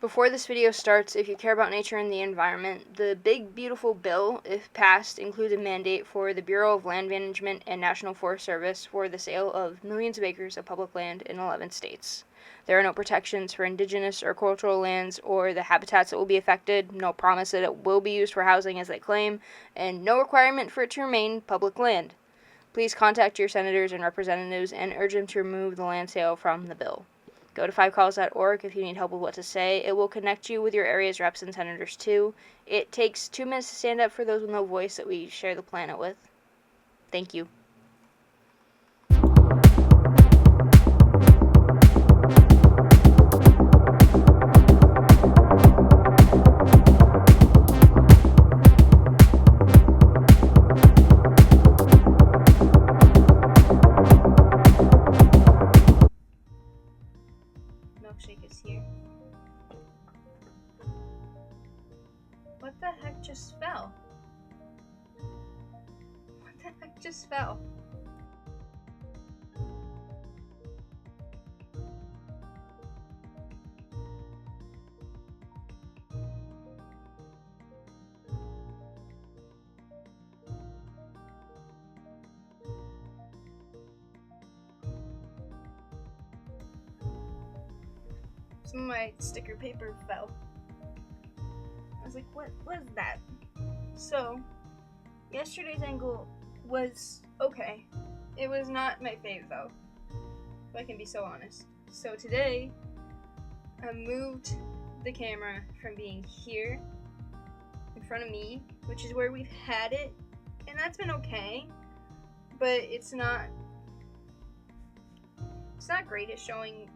Before this video starts, if you care about nature and the environment, the Big Beautiful Bill, if passed, includes a mandate for the Bureau of Land Management and National Forest Service for the sale of millions of acres of public land in 11 states. There are no protections for indigenous or cultural lands or the habitats that will be affected, no promise that it will be used for housing as they claim, and no requirement for it to remain public land. Please contact your senators and representatives and urge them to remove the land sale from the bill. Go to 5calls.org if you need help with what to say. It will connect you with your area's reps and senators too. It takes 2 minutes to stand up for those with no voice that we share the planet with. Thank you. Milkshake is here. What the heck just fell? What the heck just fell? Some of my sticker paper fell. I was like, what was that? So, yesterday's angle was okay. It was not my fave though, if I can be so honest. So today, I moved the camera from being here in front of me, which is where we've had it, and that's been okay, but it's not great at showing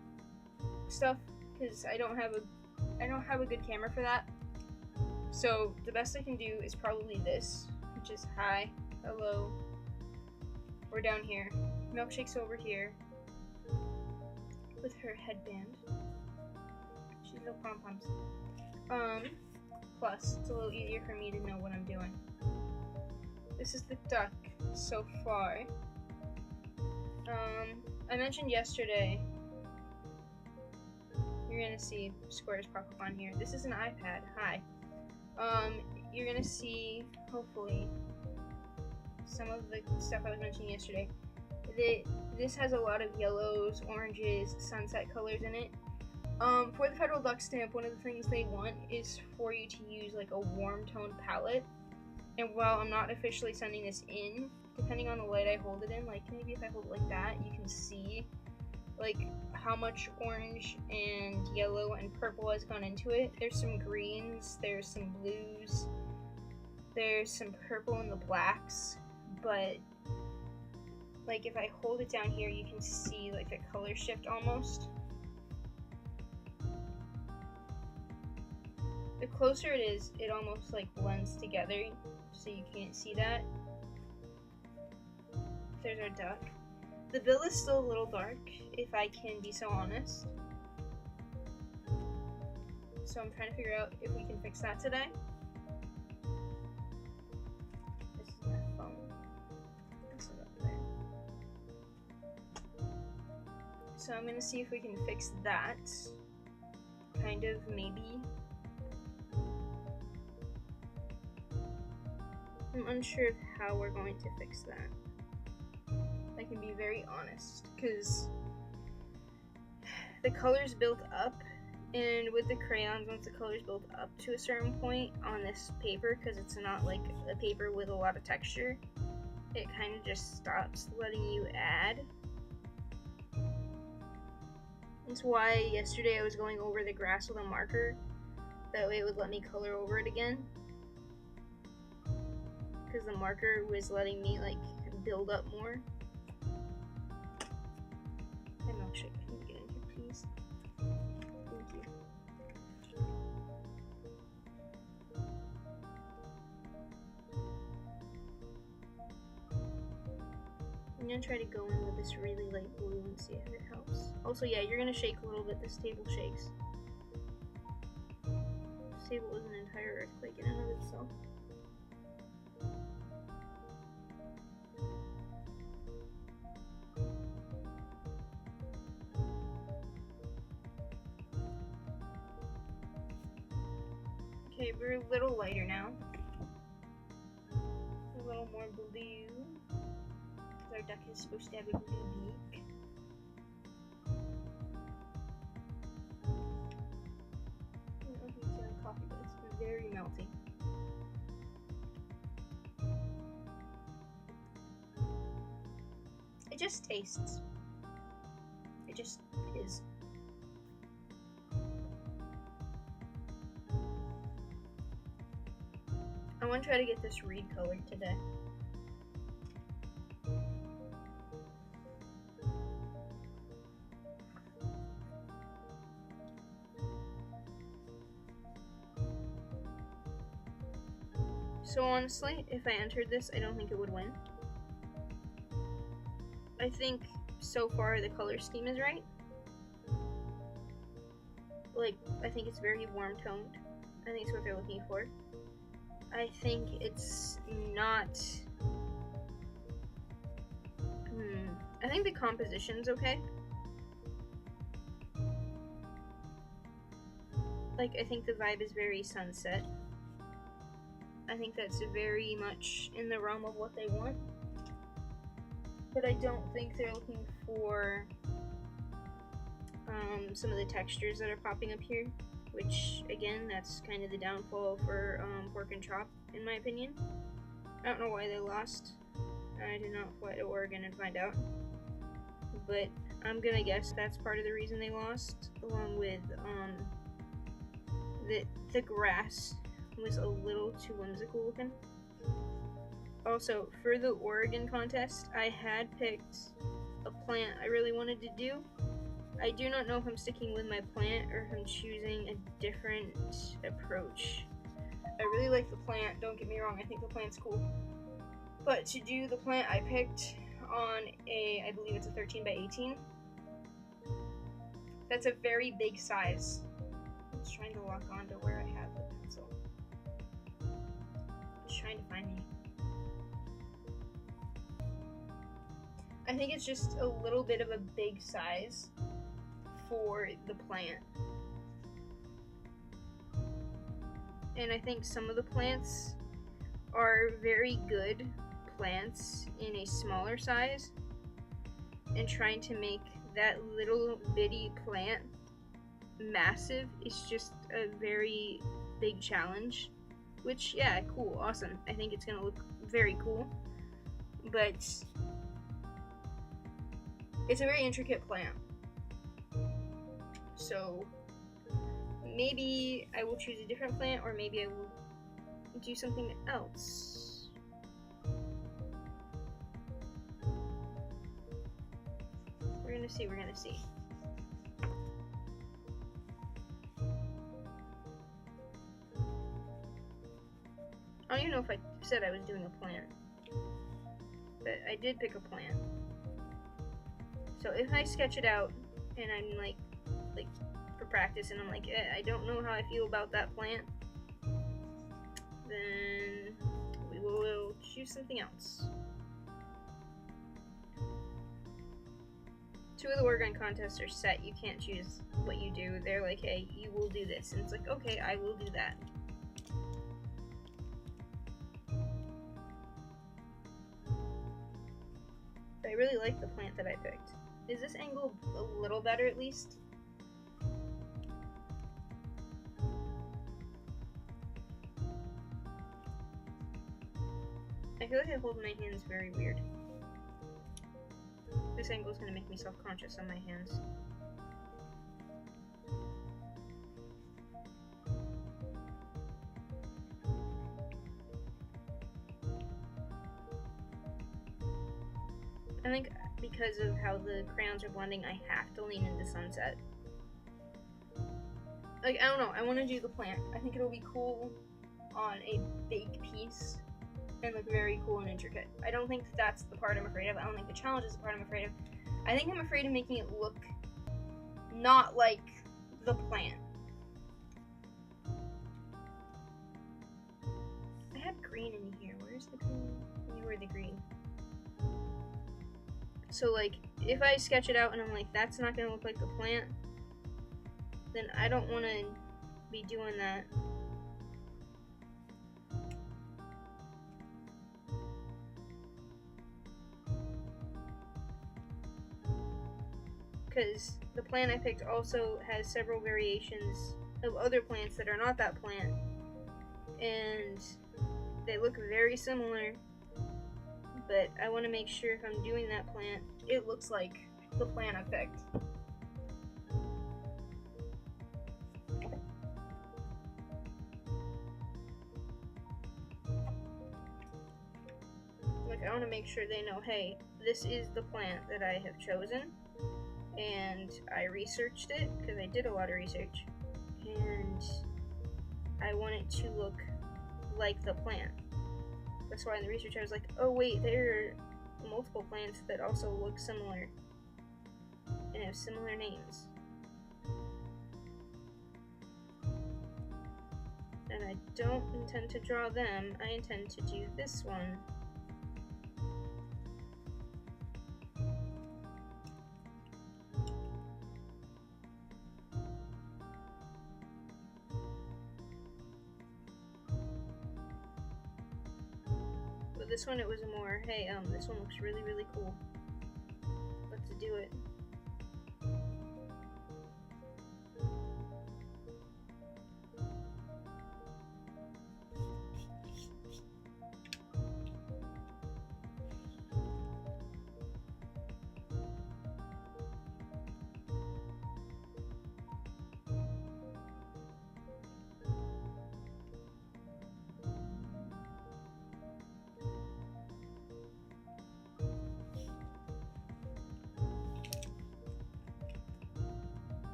stuff because I don't have a good camera for that. So the best I can do is probably this, which is hi, hello. We're down here. Milkshake's over here with her headband. She's little pom-poms. Plus, it's a little easier for me to know what I'm doing. This is the duck so far. I mentioned yesterday, you're gonna see squares pop up on here. This is an iPad, hi. You're gonna see, hopefully, some of the stuff I was mentioning yesterday. This has a lot of yellows, oranges, sunset colors in it. For the federal duck stamp, one of the things they want is for you to use like a warm tone palette. And while I'm not officially sending this in, depending on the light I hold it in, like maybe if I hold it like that, you can see like how much orange and yellow and purple has gone into it. There's some greens, there's some blues, there's some purple in the blacks, but like if I hold it down here, you can see like the color shift almost. The closer it is, it almost like blends together, so you can't see that. There's our duck. The bill is still a little dark, if I can be so honest. So I'm trying to figure out if we can fix that today. This is my phone. That's it up there. So I'm gonna see if we can fix that. Kind of, maybe. I'm unsure of how we're going to fix that. I can be very honest, because the color's built up, and with the crayons, once the color's built up to a certain point on this paper, because it's not like a paper with a lot of texture, it kind of just stops letting you add. That's why yesterday I was going over the grass with a marker, that way it would let me color over it again, because the marker was letting me like build up more. Hey Milkshake, can you get in here please? Thank you. I'm gonna try to go in with this really light blue and see if it helps. Also, yeah, you're gonna shake a little bit. This table shakes. This table is an entire earthquake in and of itself. Okay, we're a little lighter now. A little more blue. Because our duck is supposed to have a blue beak. I don't know if you can see my coffee, but it's very melty. It just tastes. It just is. I want to try to get this reed colored today. So honestly, if I entered this, I don't think it would win. I think so far the color scheme is right. Like, I think it's very warm toned. I think it's what they're looking for. I think it's not... I think the composition's okay. Like, I think the vibe is very sunset. I think that's very much in the realm of what they want. But I don't think they're looking for some of the textures that are popping up here. Which, again, that's kind of the downfall for Pork and Chop, in my opinion. I don't know why they lost. I did not fly to Oregon and find out. But I'm gonna guess that's part of the reason they lost, along with the grass was a little too whimsical looking. Also, for the Oregon contest, I had picked a plant I really wanted to do. I do not know if I'm sticking with my plant or if I'm choosing a different approach. I really like the plant, don't get me wrong, I think the plant's cool. But to do the plant I picked on I believe it's a 13 by 18. That's a very big size. I'm just trying to lock on to where I have the pencil. I'm just trying to find me. I think it's just a little bit of a big size for the plant. And I think some of the plants are very good plants in a smaller size, and trying to make that little bitty plant massive is just a very big challenge. Which, yeah, cool, awesome. I think it's gonna look very cool, but it's a very intricate plant. So maybe I will choose a different plant, or maybe I will do something else. We're gonna see, we're gonna see. I don't even know if I said I was doing a plant, but I did pick a plant. So if I sketch it out and I'm like for practice and I'm like, I don't know how I feel about that plant, then we will choose something else. Two of the Oregon contests are set. You can't choose what you do. They're like, hey, you will do this. And it's like, okay, I will do that. I really like the plant that I picked. Is this angle a little better at least? I feel like I hold my hands very weird. This angle is going to make me self-conscious on my hands. I think because of how the crayons are blending, I have to lean into sunset. Like, I don't know, I want to do the plant. I think it'll be cool on a big piece and look very cool and intricate. I don't think that's the part I'm afraid of. I don't think the challenge is the part I'm afraid of. I think I'm afraid of making it look not like the plant. I have green in here. Where's the green? You were the green. So, like, if I sketch it out and I'm like, that's not gonna look like the plant, then I don't want to be doing that. because the plant I picked also has several variations of other plants that are not that plant, and they look very similar, but I want to make sure if I'm doing that plant, it looks like the plant I picked. Like, I want to make sure they know, hey, this is the plant that I have chosen, and I researched it, because I did a lot of research, and I want it to look like the plant. That's why in the research I was like, oh wait, there are multiple plants that also look similar and have similar names. And I don't intend to draw them, I intend to do this one. But this one, it was more, hey, this one looks really, really cool. Let's do it.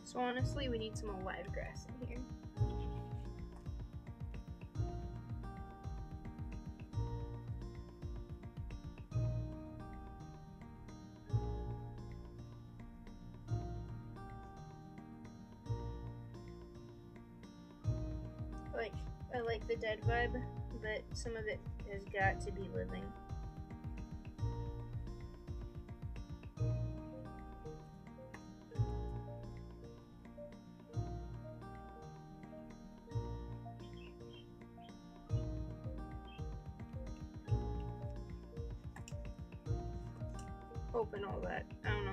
So honestly, we need some alive grass in here. I like the dead vibe, but some of it has got to be living. Open all that. I don't know.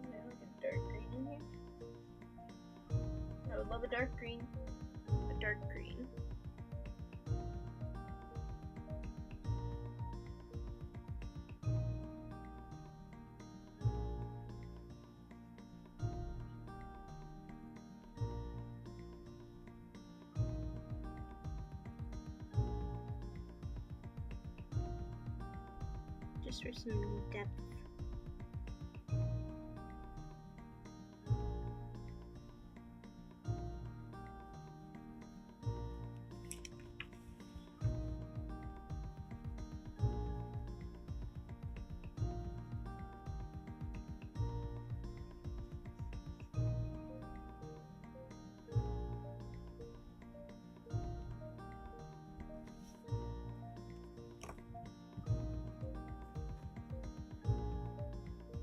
Is there like a dark green in here? I would love a dark green. A dark green. Just for some depth.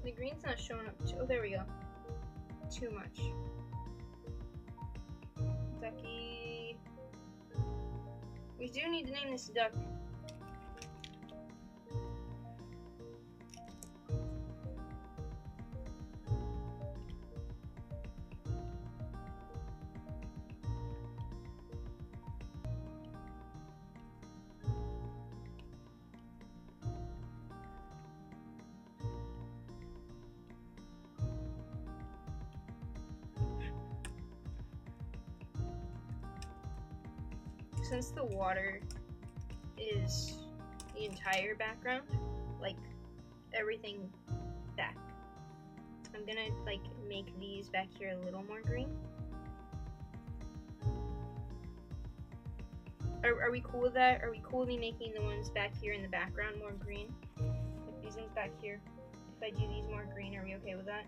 The green's not showing up too. Oh, there we go. Too much. Ducky. We do need to name this duck. Since the water is the entire background, like everything back, I'm gonna like make these back here a little more green. Are we cool with that? Are we cool with me making the ones back here in the background more green? Like these ones back here, if I do these more green, are we okay with that?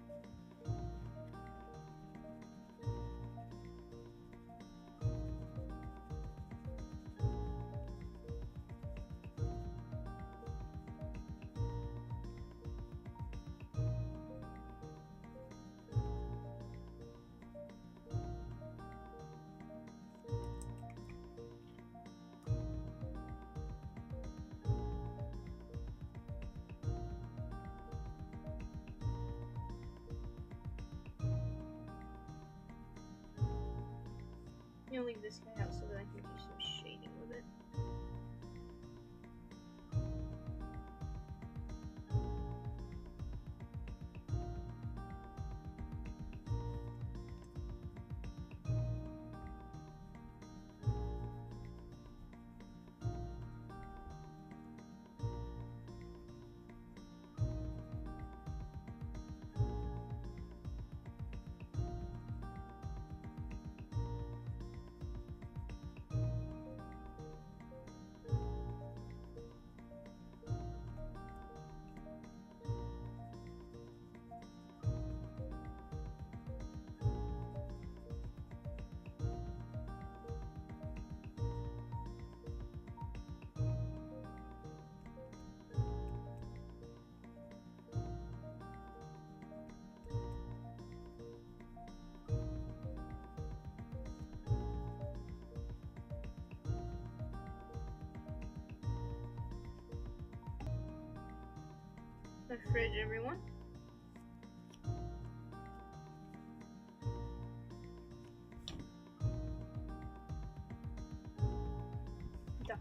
leave this guy out so that I can do some shading with it. The fridge, everyone. Duck.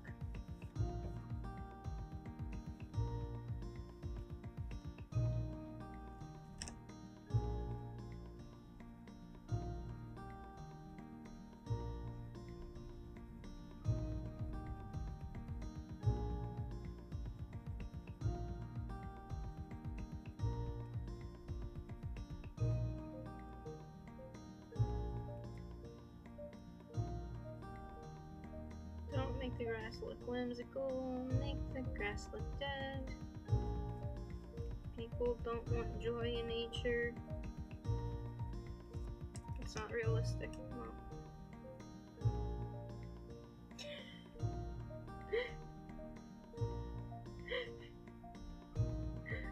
Don't make the grass look whimsical, make the grass look dead. People don't want joy in nature. It's not realistic. Well.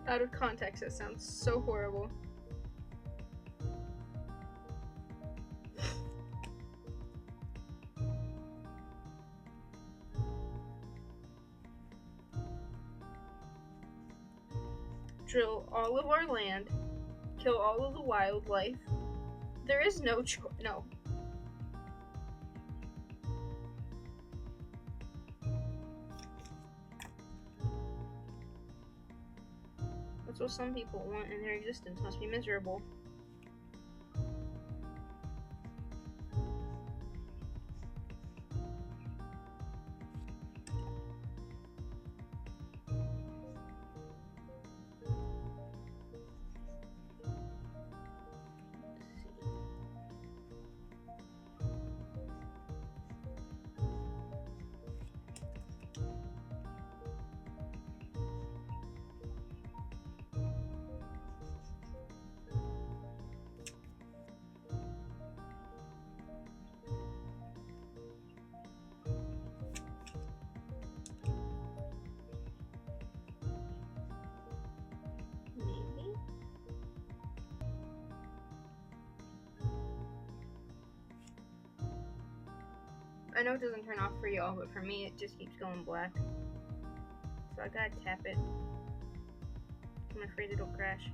Out of context, that sounds so horrible. Drill all of our land, kill all of the wildlife. There is no choice. No. That's what some people want, and their existence must be miserable. I know it doesn't turn off for y'all, but for me it just keeps going black. So I gotta tap it. I'm afraid it'll crash.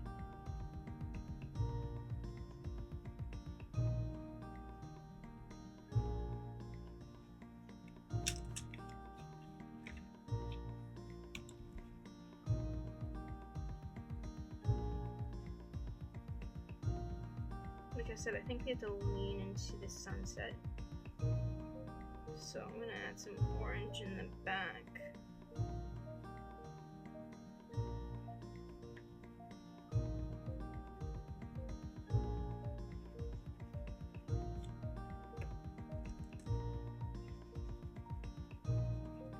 Like I said, I think we have to lean into the sunset. So I'm gonna add some orange in the back.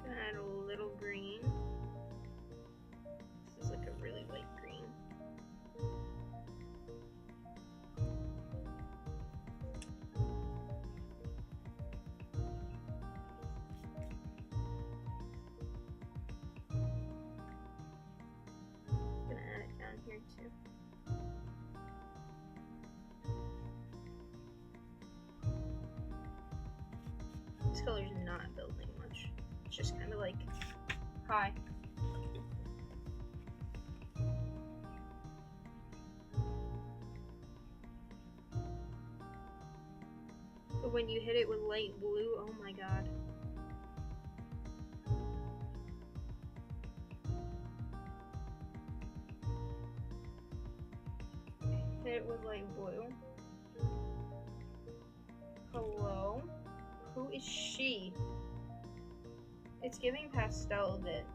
Gonna add a little green. This is like a really light green. Here too. This color's not building much. It's just kind of like, hi. when you hit it with light blue, oh my god. Hit it with light blue. Hello? Who is she? It's giving pastel a bit.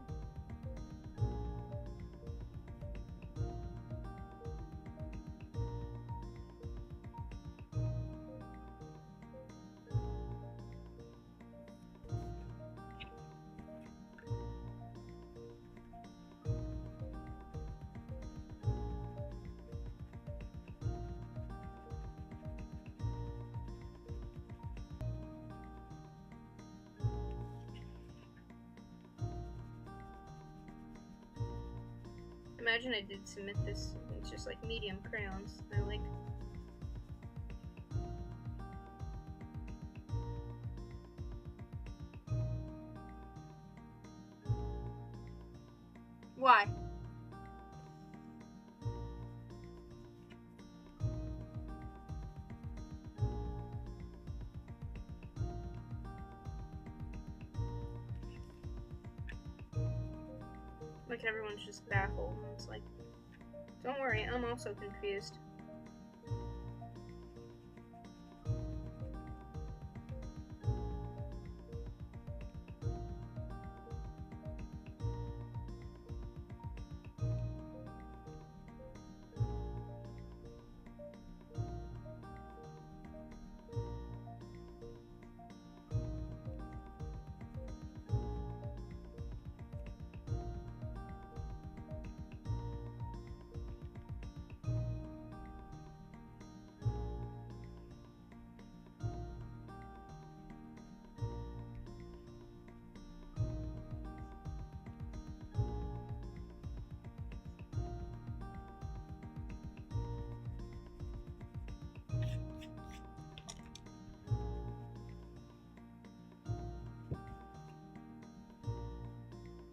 Imagine I did submit this, it's just like medium crayons. They're like... Why? Like everyone's just baffled, and it's like, don't worry, I'm also confused.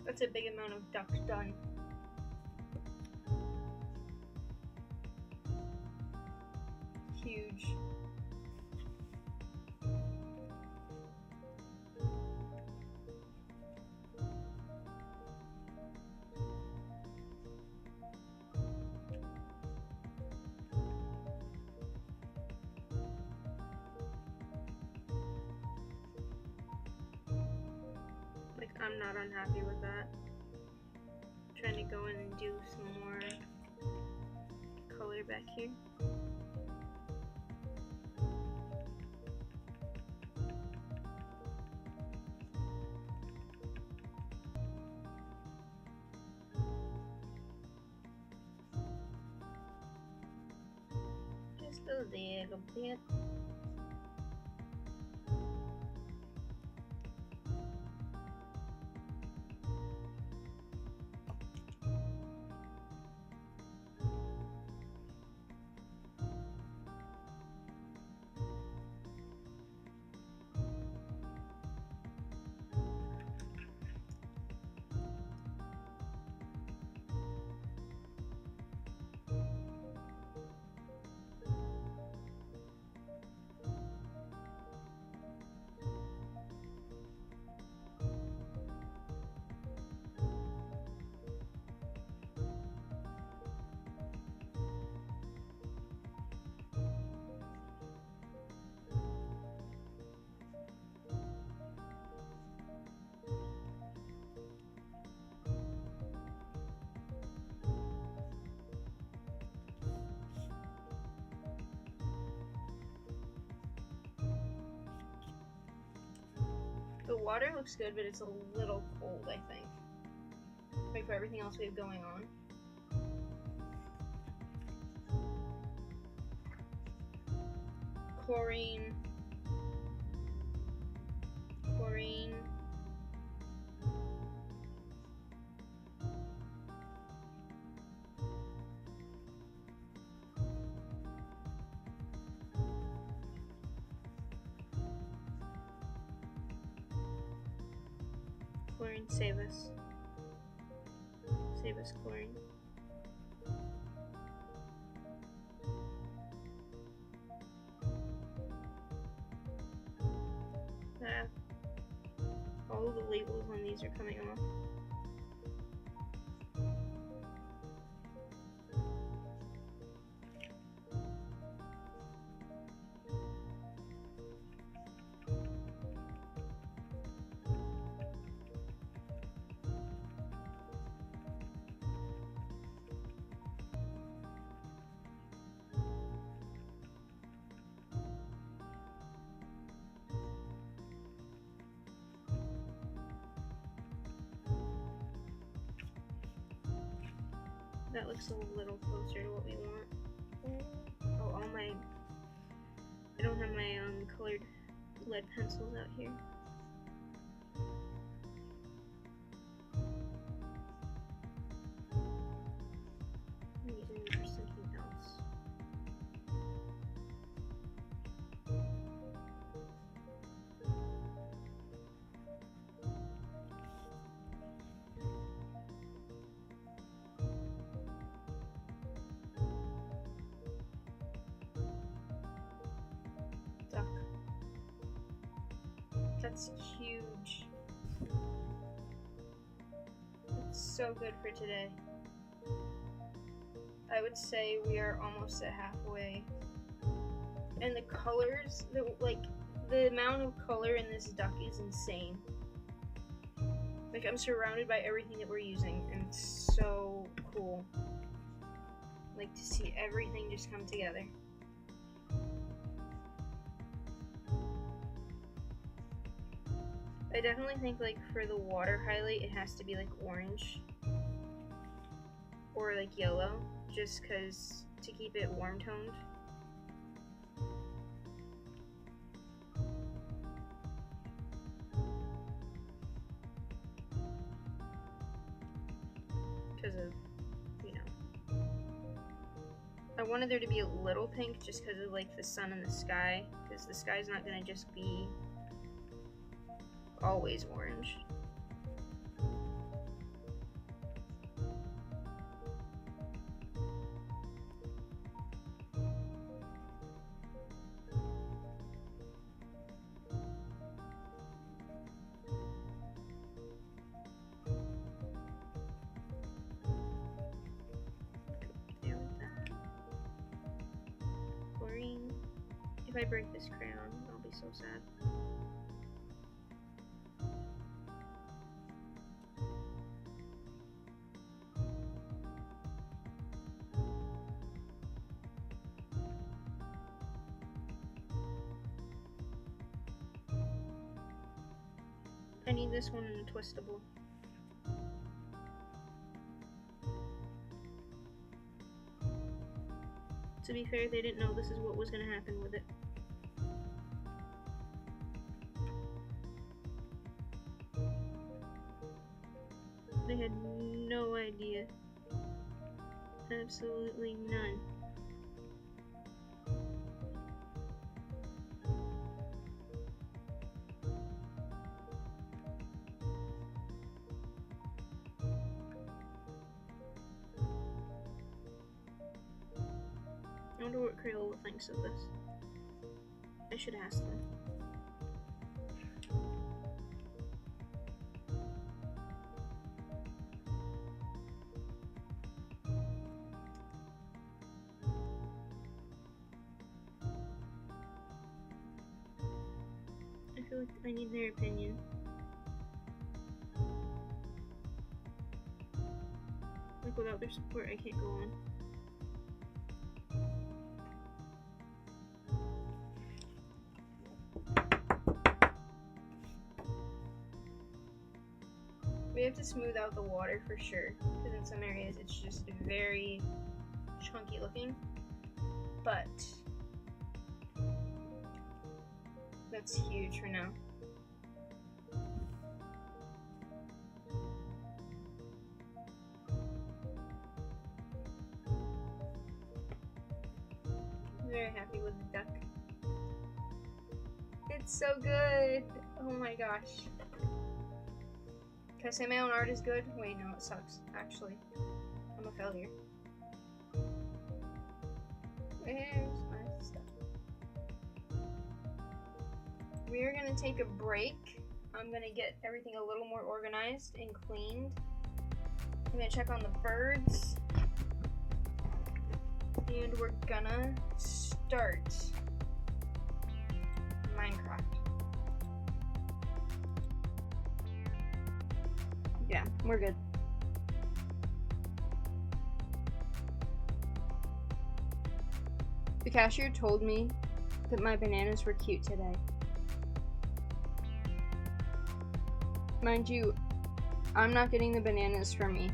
That's a big amount of ducks done. Huge. Like, I'm not unhappy with that. I'm trying to go in and do some more color back here. Just a little bit. The water looks good, but it's a little cold, I think. Like for everything else we have going on. Chlorine. Chlorine. Chlorine, save us. Save us, chlorine. labels on these are coming off. That looks a little closer to what we want. Oh, I don't have my colored lead pencils out here. I'm using them for something else. Duck. That's huge. It's so good for today. I would say we are almost at halfway. And the colors, the amount of color in this duck is insane. Like, I'm surrounded by everything that we're using, and it's so cool. Like, to see everything just come together. I definitely think, like, for the water highlight, it has to be, like, orange. Or, like, yellow. Just because, to keep it warm-toned. Because of, you know. I wanted there to be a little pink just because of, like, the sun and the sky. Because the sky's not going to just be always orange. Chlorine. If I break this crayon, I'll be so sad. I need this one in a twistable. To be fair, they didn't know this is what was going to happen with it. They had no idea. Absolutely none. I wonder what Crayola thinks of this. I should ask them. I feel like I need their opinion. Like, without their support, I can't go on. We have to smooth out the water for sure, because in some areas it's just very chunky looking, but that's huge for now. I'm very happy with the duck. It's so good! Oh my gosh. Can I say my own art is good? Wait, no, it sucks, actually. I'm a failure. Where's my stuff? We are gonna take a break I'm gonna get everything a little more organized and cleaned. I'm gonna check on the birds. And we're gonna start Minecraft. Yeah, we're good. The cashier told me that my bananas were cute today. Mind you, I'm not getting the bananas for me.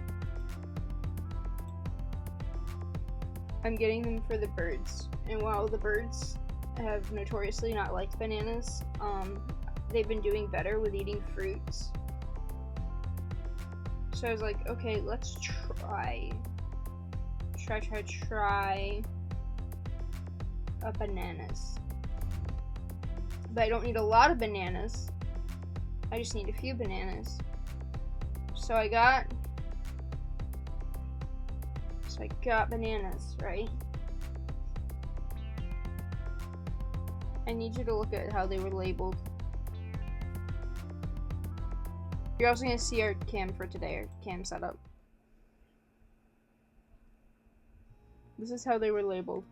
I'm getting them for the birds. And while the birds have notoriously not liked bananas, they've been doing better with eating fruits. So I was like, okay, let's try a bananas. But I don't need a lot of bananas. I just need a few bananas. So I got bananas, right? I need you to look at how they were labeled. You're also going to see our cam for today, our cam setup. This is how they were labeled.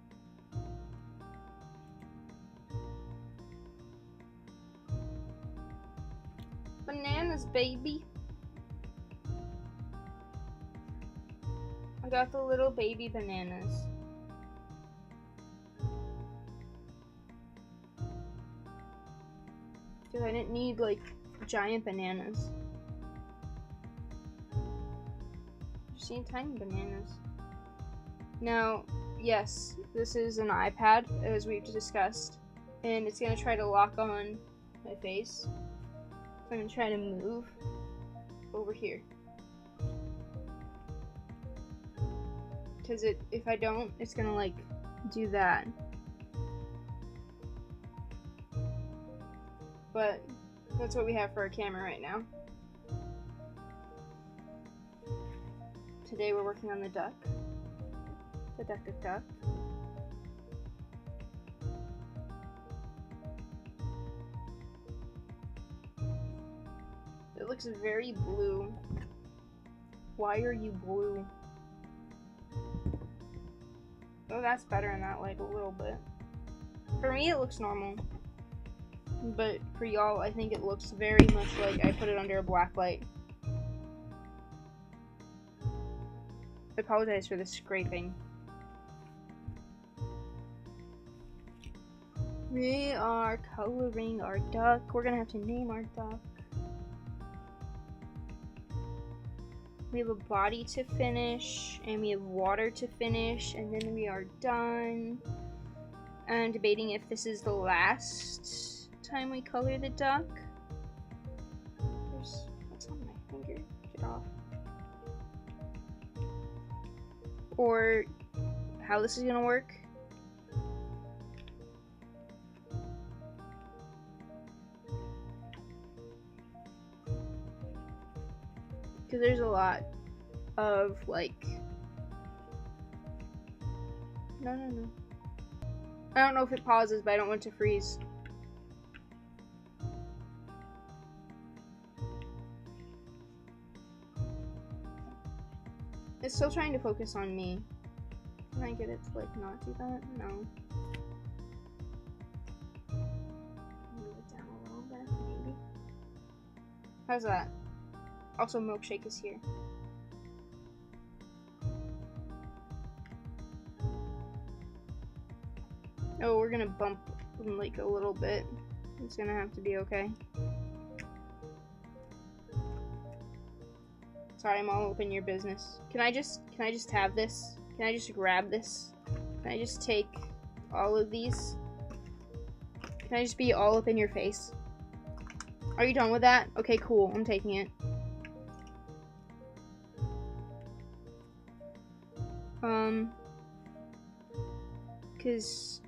Bananas, baby. I got the little baby bananas. Because I didn't need, like, giant bananas. Just need tiny bananas. Now, yes, this is an iPad, as we've discussed. And it's going to try to lock on my face. I'm going to try to move over here. Because if I don't, it's going to, like, do that. But that's what we have for our camera right now. Today we're working on the duck. The duck. It looks very blue. Why are you blue? Oh, that's better in that light a little bit. For me, it looks normal. But for y'all, I think it looks very much like I put it under a black light. I apologize for the scraping. We are coloring our duck. We're gonna have to name our duck. We have a body to finish, and we have water to finish, and then we are done. I'm debating if this is the last time we color the duck. What's on my finger? Get off. Or how this is gonna work. Because there's a lot of, like... No. I don't know if it pauses, but I don't want it to freeze. It's still trying to focus on me. Can I get it to, like, not do that? No. Move it down a little bit, maybe. How's that? Also, Milkshake is here. Oh, we're gonna bump them, like, a little bit. It's gonna have to be okay. Sorry, I'm all up in your business. Can I just have this? Can I just grab this? Can I just take all of these? Can I just be all up in your face? Are you done with that? Okay, cool. I'm taking it. Because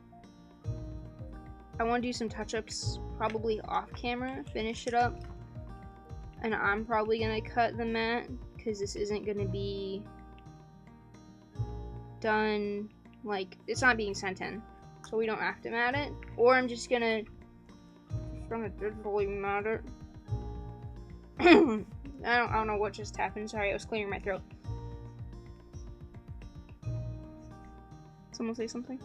I want to do some touch-ups probably off camera, finish it up. And I'm probably going to cut the mat because this isn't going to be done, like, it's not being sent in. So we don't have to mat it. Or I'm just going to, digitally mat it. I don't know what just happened. Sorry, I was clearing my throat. Someone say something?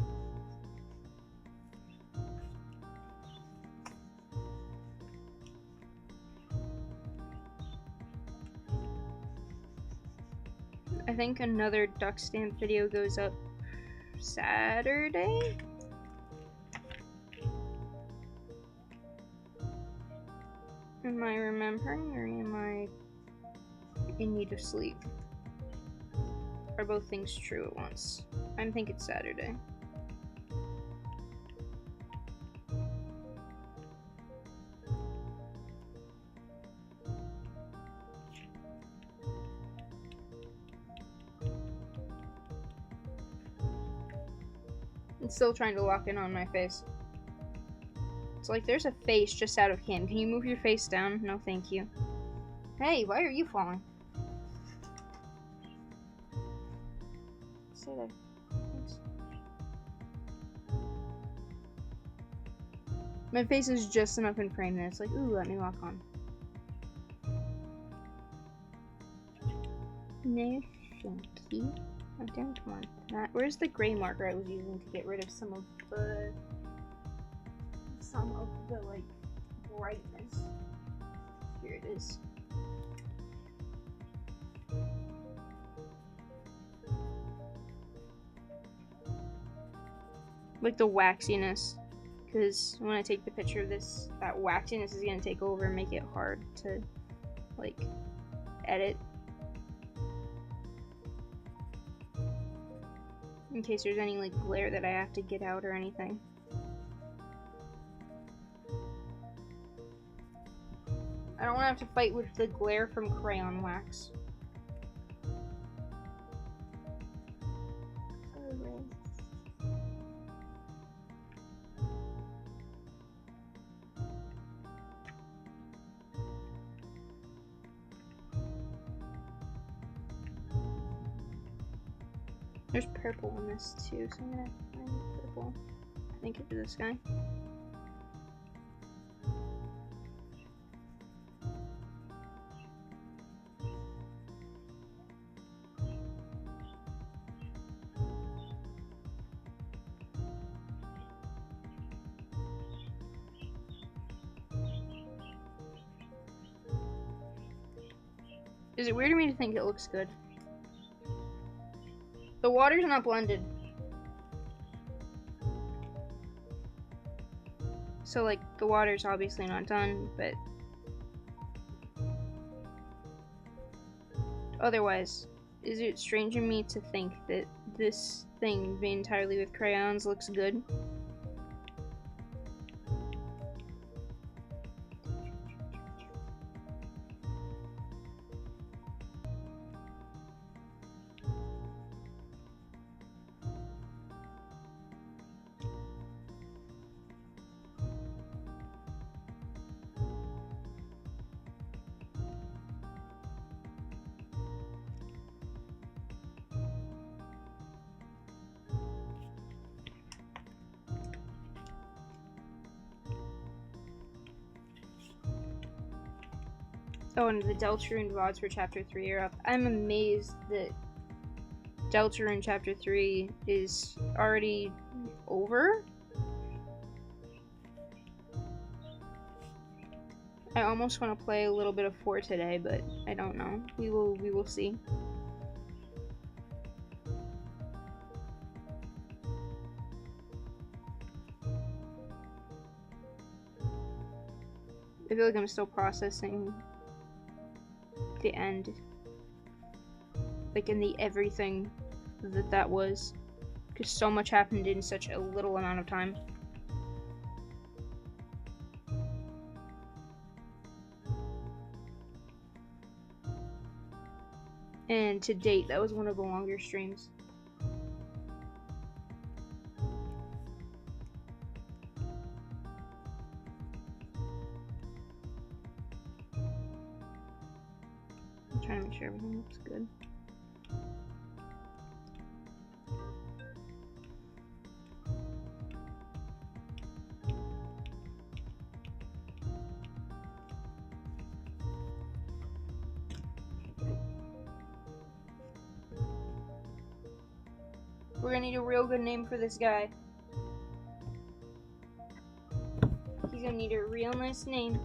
I think another duck stamp video goes up Saturday? Am I remembering, or am I in need of sleep? Are both things true at once? I think it's Saturday. I'm still trying to lock in on my face. It's like there's a face just out of cam. Can you move your face down? No, thank you. Hey, why are you falling? Stay there. Thanks. My face is just enough in frame that it's like, ooh, let me lock on. No, thank you. I don't want that. Where's the gray marker I was using to get rid of some of the like brightness? Here it is. Like the waxiness, because when I take the picture of this, that waxiness is gonna take over and make it hard to like edit. In case there's any like glare that I have to get out or anything. I don't want to have to fight with the glare from crayon wax. There's purple in this too, so I'm gonna have to find purple. I think it's this guy. Is it weird to me to think it looks good? The water's not blended. So, like, the water's obviously not done, but otherwise, is it strange in me to think that this thing made entirely with crayons looks good? Oh, and the Deltarune VODs for Chapter 3 are up. I'm amazed that Deltarune Chapter 3 is already over. I almost want to play a little bit of 4 today, but I don't know. We will see. I feel like I'm still processing the end, like in the everything that was, because so much happened in such a little amount of time. And to date, that was one of the longer streams. Trying to make sure everything looks good. We're gonna need a real good name for this guy. He's gonna need a real nice name.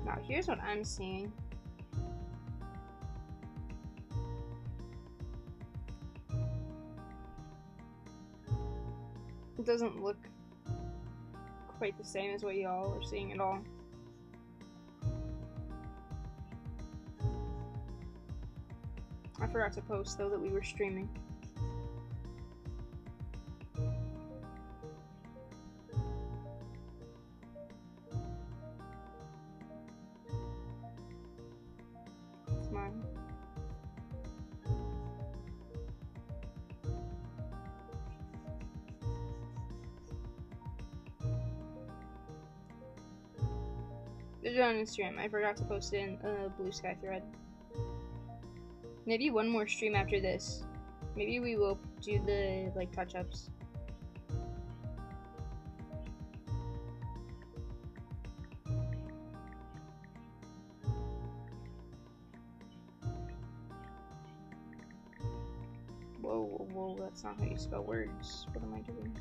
Now, here's what I'm seeing. It doesn't look quite the same as what y'all are seeing at all. I forgot to post, though, that we were streaming. It's mine. It's on Instagram. I forgot to post it in a Blue Sky thread. Maybe one more stream after this. Maybe we will do the touch-ups. Whoa, that's not how you spell words. What am I doing?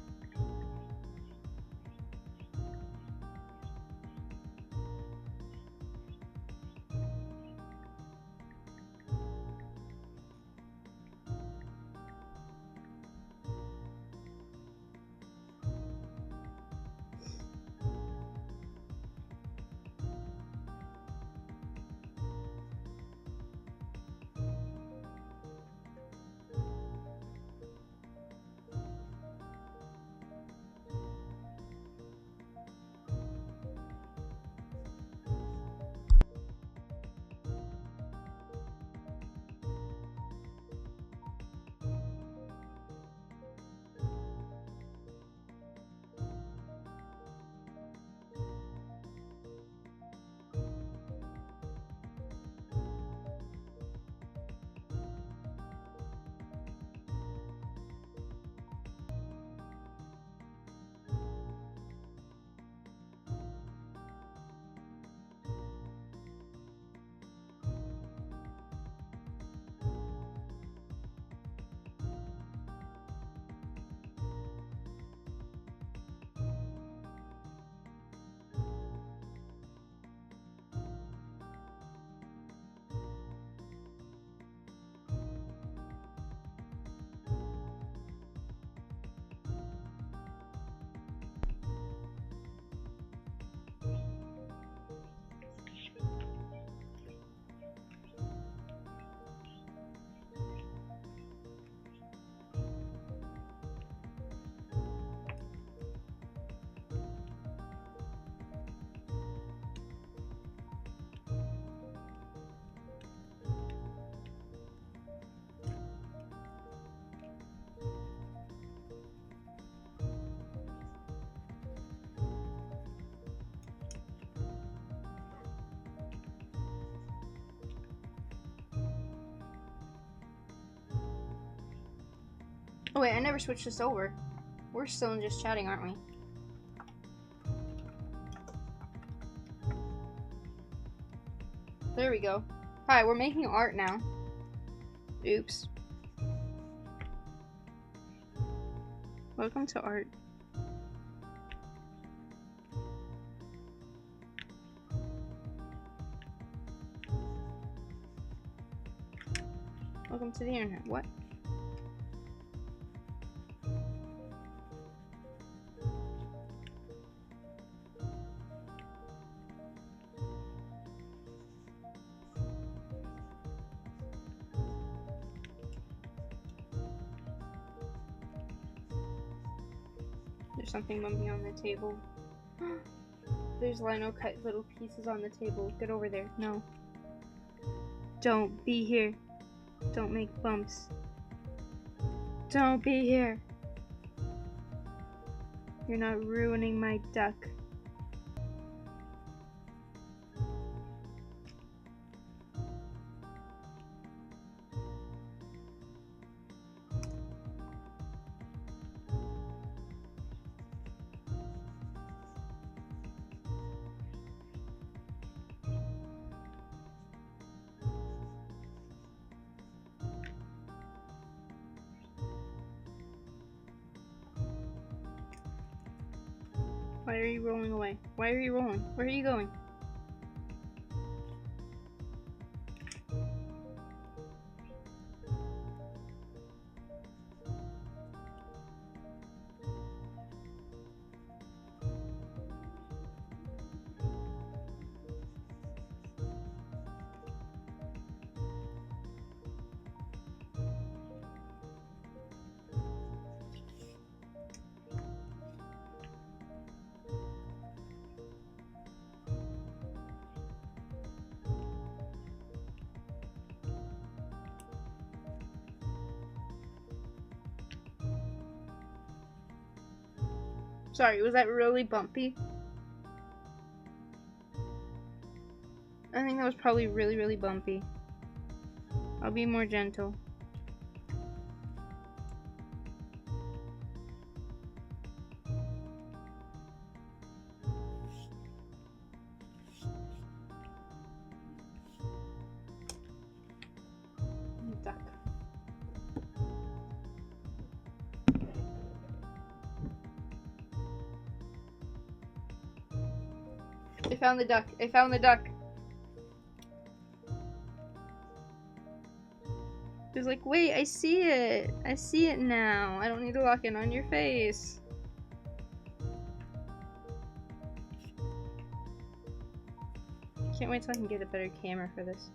Oh wait, I never switched this over. We're still in just chatting, aren't we? There we go. Hi, we're making art now. Oops. Welcome to art. Welcome to the internet. What? There's something bumping on the table. There's lino cut little pieces on the table. Get over there. No. Don't be here. Don't make bumps. Don't be here. You're not ruining my duck. Why are you rolling away? Why are you rolling? Where are you going? Sorry, was that really bumpy? I think that was probably really, really bumpy. I'll be more gentle. Duck. I found the duck. I found the duck. It was like, wait, I see it. I see it now. I don't need to lock in on your face. Can't wait till I can get a better camera for this.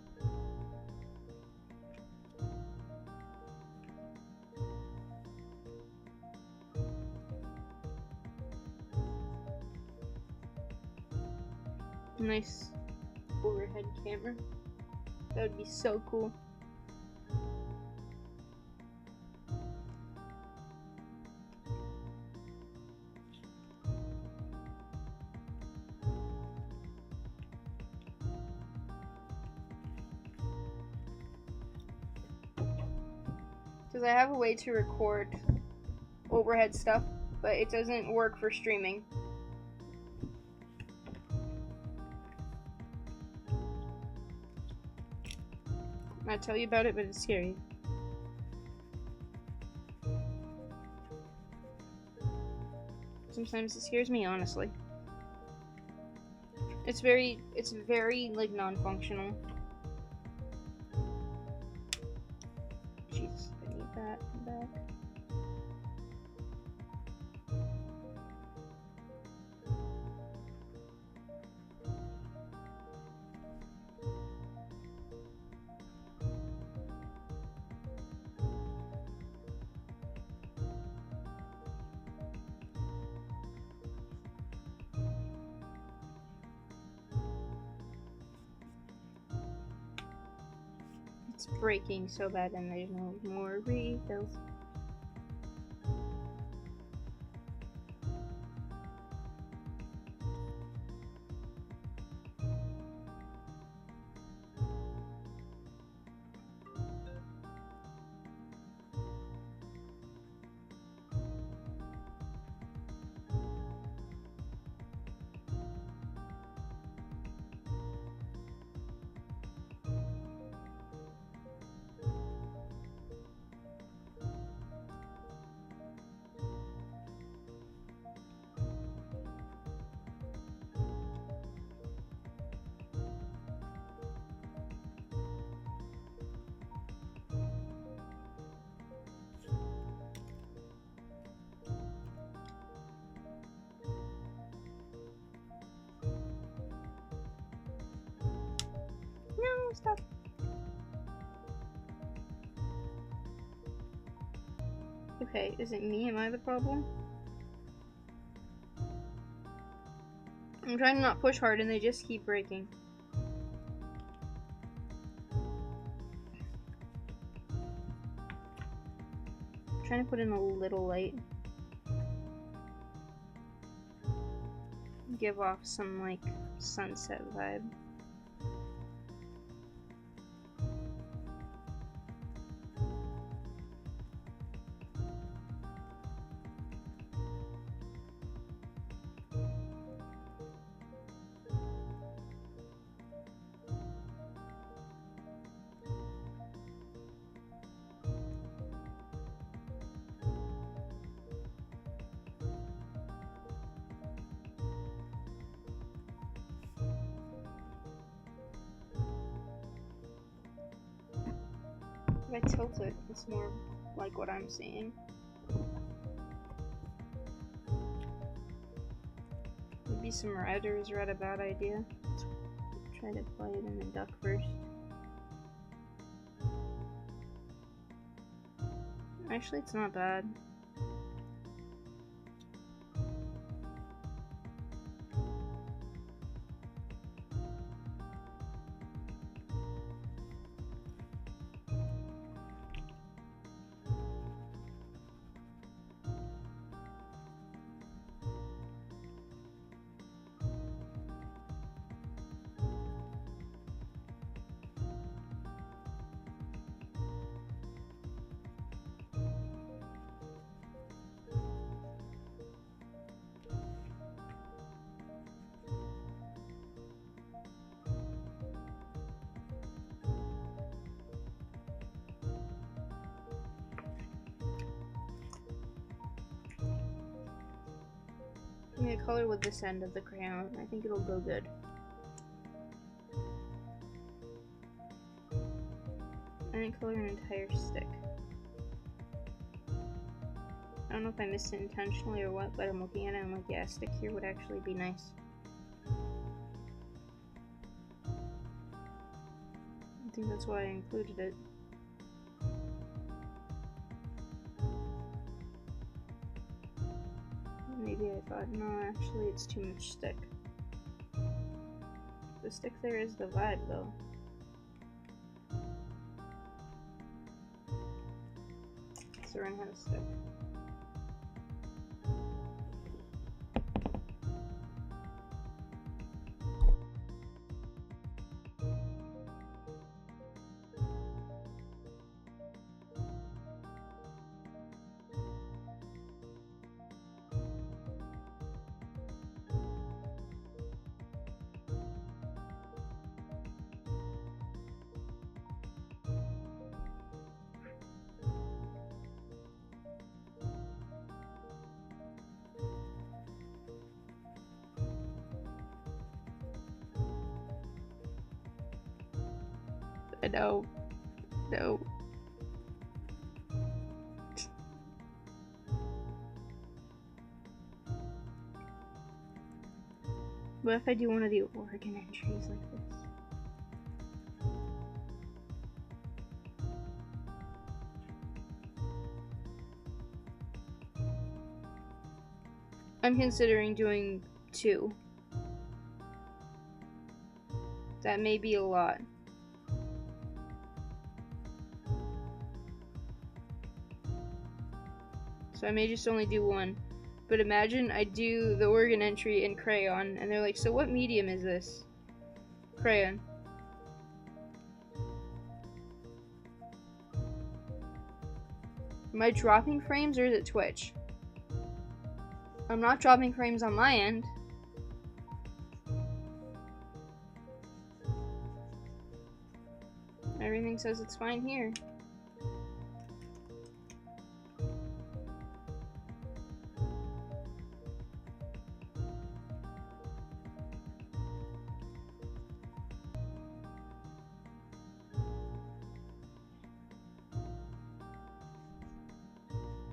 Nice overhead camera. That would be so cool. Because I have a way to record overhead stuff, but it doesn't work for streaming. I tell you about it, but it's scary. Sometimes it scares me, honestly. It's very like non-functional. Jeez, I need that back. It's breaking so bad and there's no more refills. No, stop. Okay, is it me? Am I the problem? I'm trying to not push hard and they just keep breaking. trying to put in a little light. Give off some like sunset vibe. If I tilt it, it's more like what I'm seeing. Maybe some red, or is red a bad idea? Let's try to apply it in the duck first. Actually, it's not bad. I'm gonna color with this end of the crayon. I think it'll go good. I didn't color an entire stick. I don't know if I missed it intentionally or what, but I'm looking at it and I'm like, yeah, a stick here would actually be nice. I think that's why I included it. Maybe I thought, no, actually it's too much stick. The stick there is the vibe, though. So we're gonna have a stick. No. No. What if I do one of the organ entries like this? I'm considering doing 2. That may be a lot. So I may just only do 1. But imagine I do the organ entry in crayon, and they're like, so what medium is this? Crayon. Am I dropping frames, or is it Twitch? I'm not dropping frames on my end. Everything says it's fine here.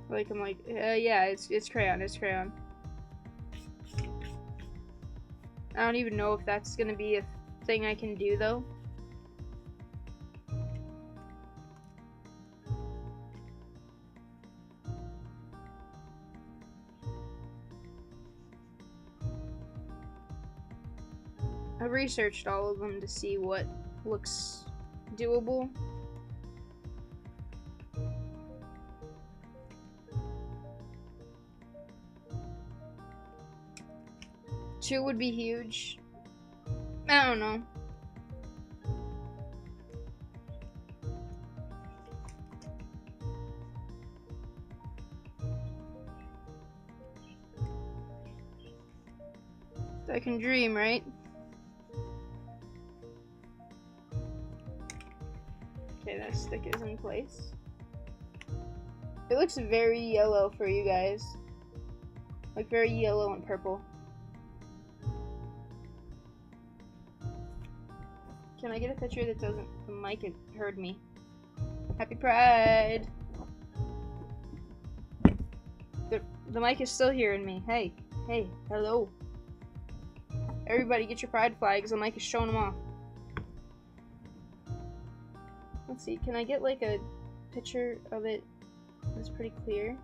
Like, I'm like, yeah, it's crayon, it's crayon. I don't even know if that's gonna be a thing I can do, though. I've researched all of them to see what looks doable. 2 would be huge. I don't know. I can dream, right? Okay, that stick is in place. It looks very yellow for you guys. Like very yellow and purple. Can I get a picture that doesn't... The mic heard me. Happy Pride! The mic is still hearing me. Hey, hey, hello. Everybody get your pride flags. The mic is showing them off. Let's see, can I get like a picture of it that's pretty clear?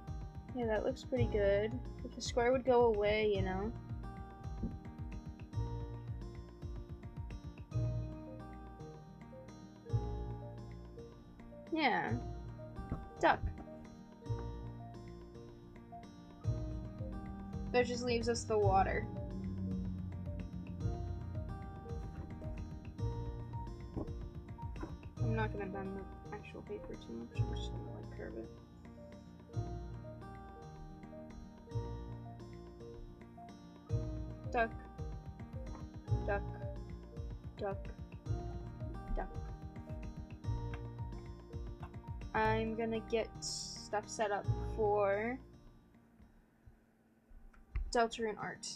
Yeah, that looks pretty good. If the square would go away, you know. Yeah. Duck. That just leaves us the water. I'm not gonna bend the actual paper too much. I'm just gonna like curve it. Duck. Duck. Duck. Duck. I'm gonna get stuff set up for Delta and Art.